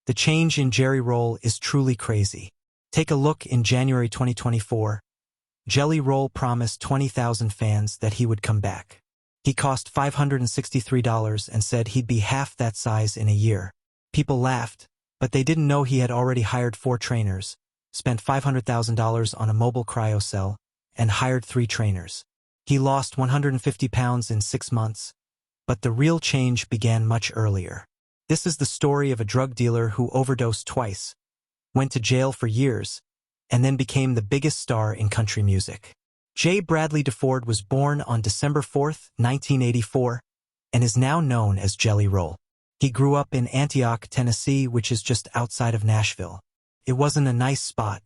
The change in Jelly Roll is truly crazy. Take a look in January 2024. Jelly Roll promised 20,000 fans that he would come back. He cost $563 and said he'd be half that size in a year. People laughed, but they didn't know he had already hired 4 trainers, spent $500,000 on a mobile cryo cell, and hired 3 trainers. He lost 150 pounds in 6 months, but the real change began much earlier. This is the story of a drug dealer who overdosed twice, went to jail for years, and then became the biggest star in country music. J. Bradley DeFord was born on December 4, 1984, and is now known as Jelly Roll. He grew up in Antioch, Tennessee, which is just outside of Nashville. It wasn't a nice spot.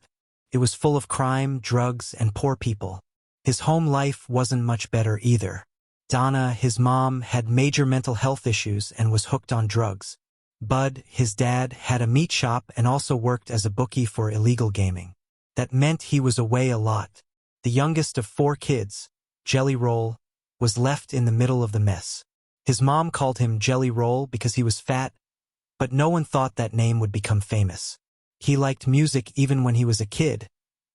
It was full of crime, drugs, and poor people. His home life wasn't much better either. Donna, his mom, had major mental health issues and was hooked on drugs. Bud, his dad, had a meat shop and also worked as a bookie for illegal gaming. That meant he was away a lot. The youngest of 4 kids, Jelly Roll, was left in the middle of the mess. His mom called him Jelly Roll because he was fat, but no one thought that name would become famous. He liked music even when he was a kid.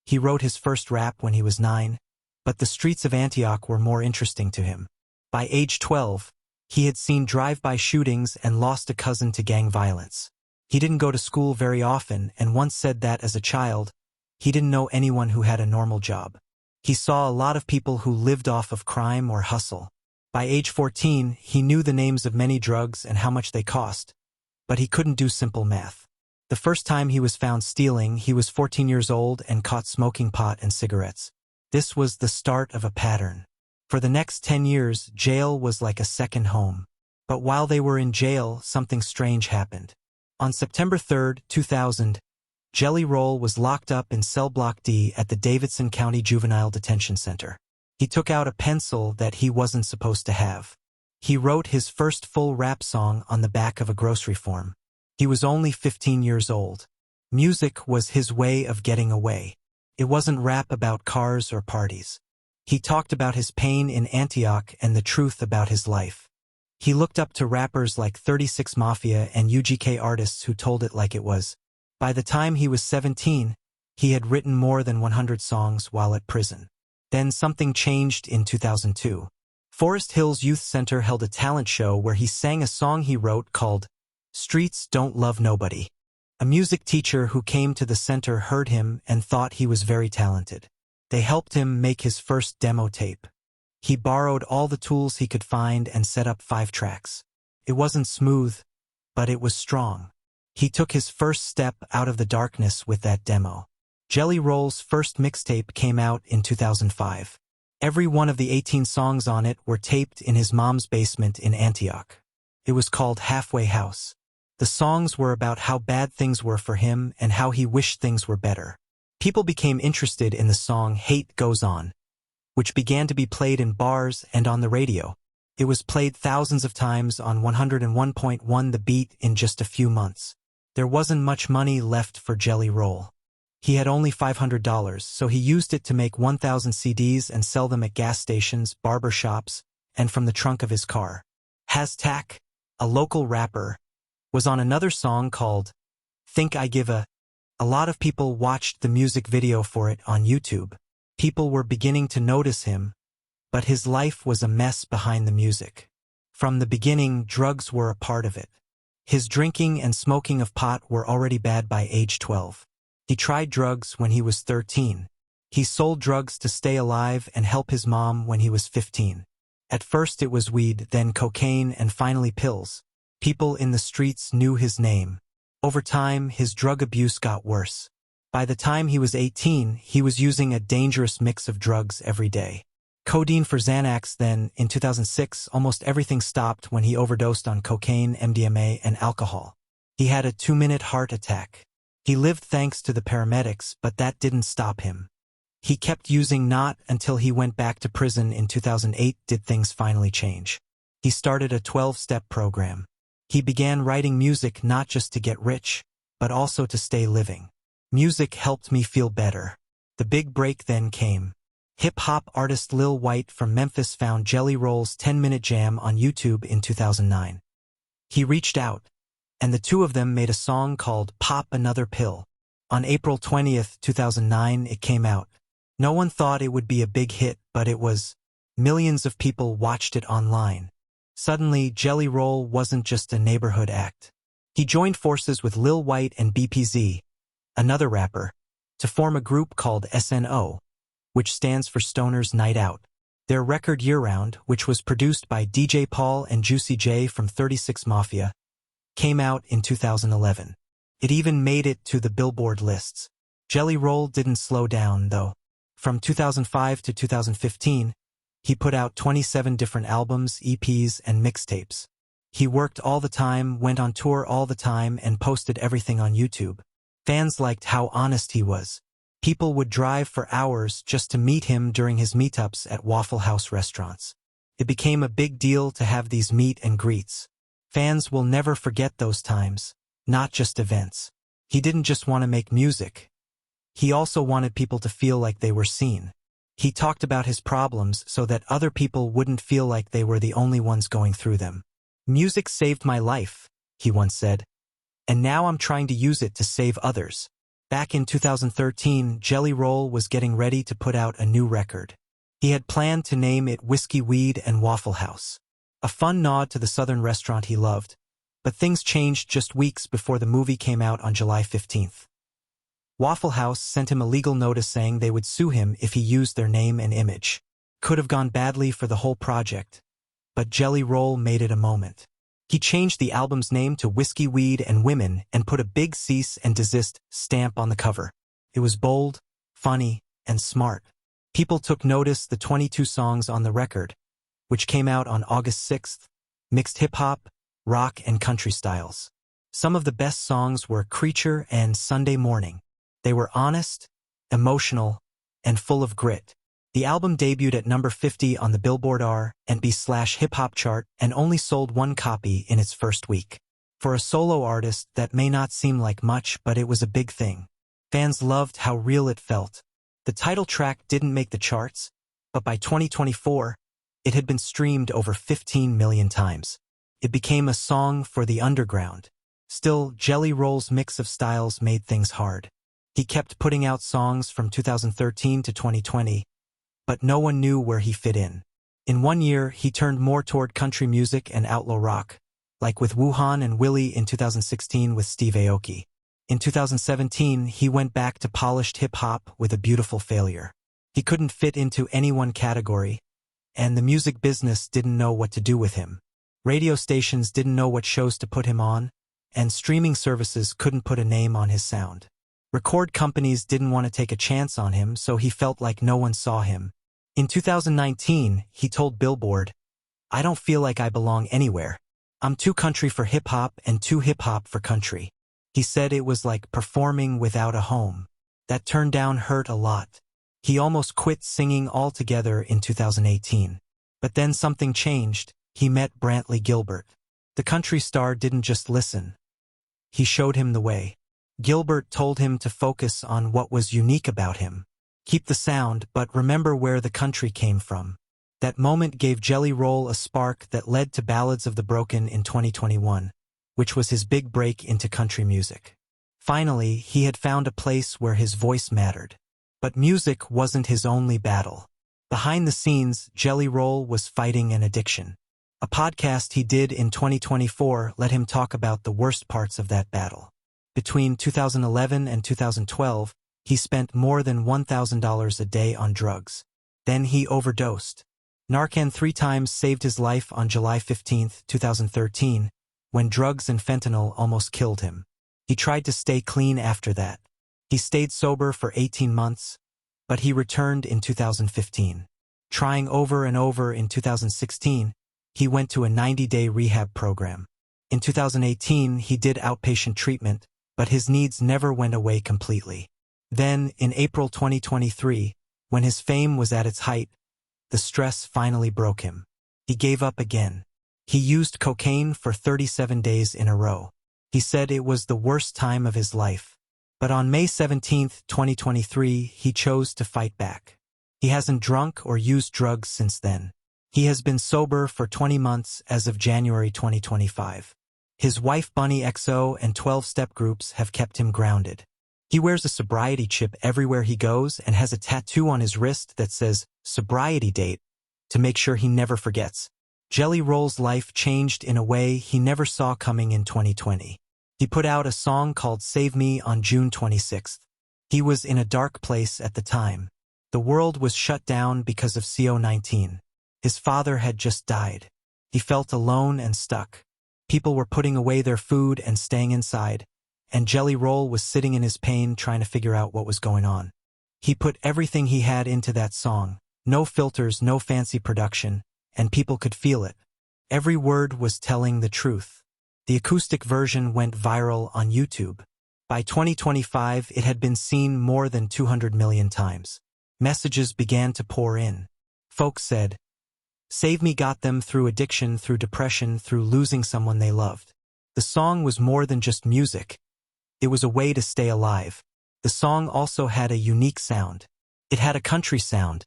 He wrote his first rap when he was 9, but the streets of Antioch were more interesting to him. By age 12, he had seen drive-by shootings and lost a cousin to gang violence. He didn't go to school very often and once said that as a child, he didn't know anyone who had a normal job. He saw a lot of people who lived off of crime or hustle. By age 14, he knew the names of many drugs and how much they cost, but he couldn't do simple math. The first time he was found stealing, he was 14 years old and caught smoking pot and cigarettes. This was the start of a pattern. For the next 10 years, jail was like a second home. But while they were in jail, something strange happened. On September 3, 2000, Jelly Roll was locked up in Cell Block D at the Davidson County Juvenile Detention Center. He took out a pencil that he wasn't supposed to have. He wrote his first full rap song on the back of a grocery form. He was only 15 years old. Music was his way of getting away. It wasn't rap about cars or parties. He talked about his pain in Antioch and the truth about his life. He looked up to rappers like 36 Mafia and UGK artists who told it like it was. By the time he was 17, he had written more than 100 songs while at prison. Then something changed in 2002. Forest Hills Youth Center held a talent show where he sang a song he wrote called "Streets Don't Love Nobody." A music teacher who came to the center heard him and thought he was very talented. They helped him make his first demo tape. He borrowed all the tools he could find and set up 5 tracks. It wasn't smooth, but it was strong. He took his first step out of the darkness with that demo. Jelly Roll's first mixtape came out in 2005. Every one of the 18 songs on it were taped in his mom's basement in Antioch. It was called Halfway House. The songs were about how bad things were for him and how he wished things were better. People became interested in the song Hate Goes On, which began to be played in bars and on the radio. It was played thousands of times on 101.1 The Beat in just a few months. There wasn't much money left for Jelly Roll. He had only $500, so he used it to make 1,000 CDs and sell them at gas stations, barber shops, and from the trunk of his car. Hashtag, a local rapper, was on another song called Think I Give a. A lot of people watched the music video for it on YouTube. People were beginning to notice him, but his life was a mess behind the music. From the beginning, drugs were a part of it. His drinking and smoking of pot were already bad by age 12. He tried drugs when he was 13. He sold drugs to stay alive and help his mom when he was 15. At first it was weed, then cocaine, and finally pills. People in the streets knew his name. Over time, his drug abuse got worse. By the time he was 18, he was using a dangerous mix of drugs every day. Codeine for Xanax. Then, in 2006, almost everything stopped when he overdosed on cocaine, MDMA, and alcohol. He had a 2-minute heart attack. He lived thanks to the paramedics, but that didn't stop him. He kept using not until he went back to prison in 2008 did things finally change. He started a 12-step program. He began writing music not just to get rich, but also to stay living. Music helped me feel better. The big break then came. Hip-hop artist Lil White from Memphis found Jelly Roll's 10-minute jam on YouTube in 2009. He reached out, and the two of them made a song called Pop Another Pill. On April 20th, 2009, it came out. No one thought it would be a big hit, but it was. Millions of people watched it online. Suddenly, Jelly Roll wasn't just a neighborhood act. He joined forces with Lil White and BPZ, another rapper, to form a group called SNO, which stands for Stoners Night Out. Their record Year-Round, which was produced by DJ Paul and Juicy J from 36 Mafia, came out in 2011. It even made it to the Billboard lists. Jelly Roll didn't slow down, though. From 2005 to 2015, he put out 27 different albums, EPs, and mixtapes. He worked all the time, went on tour all the time, and posted everything on YouTube. Fans liked how honest he was. People would drive for hours just to meet him during his meetups at Waffle House restaurants. It became a big deal to have these meet and greets. Fans will never forget those times, not just events. He didn't just want to make music. He also wanted people to feel like they were seen. He talked about his problems so that other people wouldn't feel like they were the only ones going through them. "Music saved my life," he once said, "and now I'm trying to use it to save others." Back in 2013, Jelly Roll was getting ready to put out a new record. He had planned to name it Whiskey, Weed, and Waffle House, a fun nod to the southern restaurant he loved, but things changed just weeks before the movie came out on July 15th. Waffle House sent him a legal notice saying they would sue him if he used their name and image. Could have gone badly for the whole project, but Jelly Roll made it a moment. He changed the album's name to Whiskey, Weed, and Women and put a big cease and desist stamp on the cover. It was bold, funny, and smart. People took notice. The 22 songs on the record, which came out on August 6th, mixed hip-hop, rock, and country styles. Some of the best songs were Creature and Sunday Morning. They were honest, emotional, and full of grit. The album debuted at number 50 on the Billboard R&B/hip hop chart and only sold one copy in its first week. For a solo artist, that may not seem like much, but it was a big thing. Fans loved how real it felt. The title track didn't make the charts, but by 2024, it had been streamed over 15 million times. It became a song for the underground. Still, Jelly Roll's mix of styles made things hard. He kept putting out songs from 2013 to 2020, but no one knew where he fit in. In one year, he turned more toward country music and outlaw rock, like with Wuhan and Willie in 2016 with Steve Aoki. In 2017, he went back to polished hip-hop with A Beautiful Failure. He couldn't fit into any one category, and the music business didn't know what to do with him. Radio stations didn't know what shows to put him on, and streaming services couldn't put a name on his sound. Record companies didn't want to take a chance on him, so he felt like no one saw him. In 2019, he told Billboard, "I don't feel like I belong anywhere. I'm too country for hip-hop and too hip-hop for country." He said it was like performing without a home. That turn down hurt a lot. He almost quit singing altogether in 2018. But then something changed. He met Brantley Gilbert. The country star didn't just listen. He showed him the way. Gilbert told him to focus on what was unique about him. Keep the sound, but remember where the country came from. That moment gave Jelly Roll a spark that led to Ballads of the Broken in 2021, which was his big break into country music. Finally, he had found a place where his voice mattered. But music wasn't his only battle. Behind the scenes, Jelly Roll was fighting an addiction. A podcast he did in 2024 let him talk about the worst parts of that battle. Between 2011 and 2012, he spent more than $1,000 a day on drugs. Then he overdosed. Narcan 3 times saved his life on July 15, 2013, when drugs and fentanyl almost killed him. He tried to stay clean after that. He stayed sober for 18 months, but he returned in 2015. Trying over and over in 2016, he went to a 90-day rehab program. In 2018, he did outpatient treatment, but his needs never went away completely. Then, in April 2023, when his fame was at its height, the stress finally broke him. He gave up again. He used cocaine for 37 days in a row. He said it was the worst time of his life. But on May 17, 2023, he chose to fight back. He hasn't drunk or used drugs since then. He has been sober for 20 months as of January 2025. His wife Bunny XO and 12-step groups have kept him grounded. He wears a sobriety chip everywhere he goes and has a tattoo on his wrist that says sobriety date to make sure he never forgets. Jelly Roll's life changed in a way he never saw coming in 2020. He put out a song called Save Me on June 26th. He was in a dark place at the time. The world was shut down because of CO-19. His father had just died. He felt alone and stuck. People were putting away their food and staying inside, and Jelly Roll was sitting in his pain trying to figure out what was going on. He put everything he had into that song. No filters, no fancy production, and people could feel it. Every word was telling the truth. The acoustic version went viral on YouTube. By 2025, it had been seen more than 200 million times. Messages began to pour in. Folks said, "Save Me got them through addiction, through depression, through losing someone they loved." The song was more than just music. It was a way to stay alive. The song also had a unique sound. It had a country sound,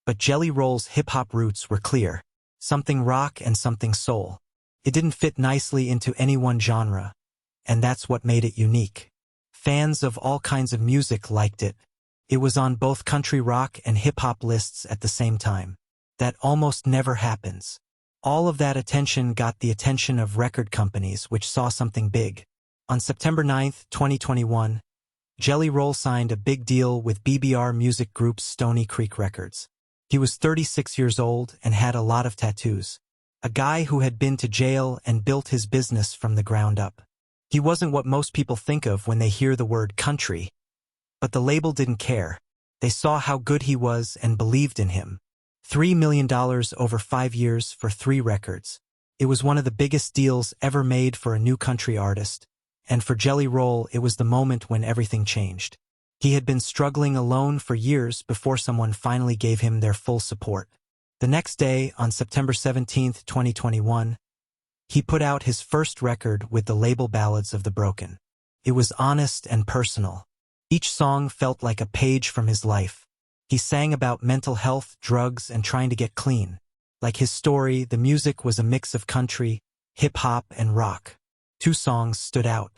but Jelly Roll's hip-hop roots were clear. Something rock and something soul. It didn't fit nicely into any one genre, and that's what made it unique. Fans of all kinds of music liked it. It was on both country rock and hip-hop lists at the same time. That almost never happens. All of that attention got the attention of record companies, which saw something big. On September 9, 2021, Jelly Roll signed a big deal with BBR Music Group's Stony Creek Records. He was 36 years old and had a lot of tattoos. A guy who had been to jail and built his business from the ground up. He wasn't what most people think of when they hear the word country. But the label didn't care. They saw how good he was and believed in him. $3 million over 5 years for 3 records. It was one of the biggest deals ever made for a new country artist. And for Jelly Roll, it was the moment when everything changed. He had been struggling alone for years before someone finally gave him their full support. The next day, on September 17, 2021, he put out his first record with the label Ballads of the Broken. It was honest and personal. Each song felt like a page from his life. He sang about mental health, drugs, and trying to get clean. Like his story, the music was a mix of country, hip-hop, and rock. 2 songs stood out.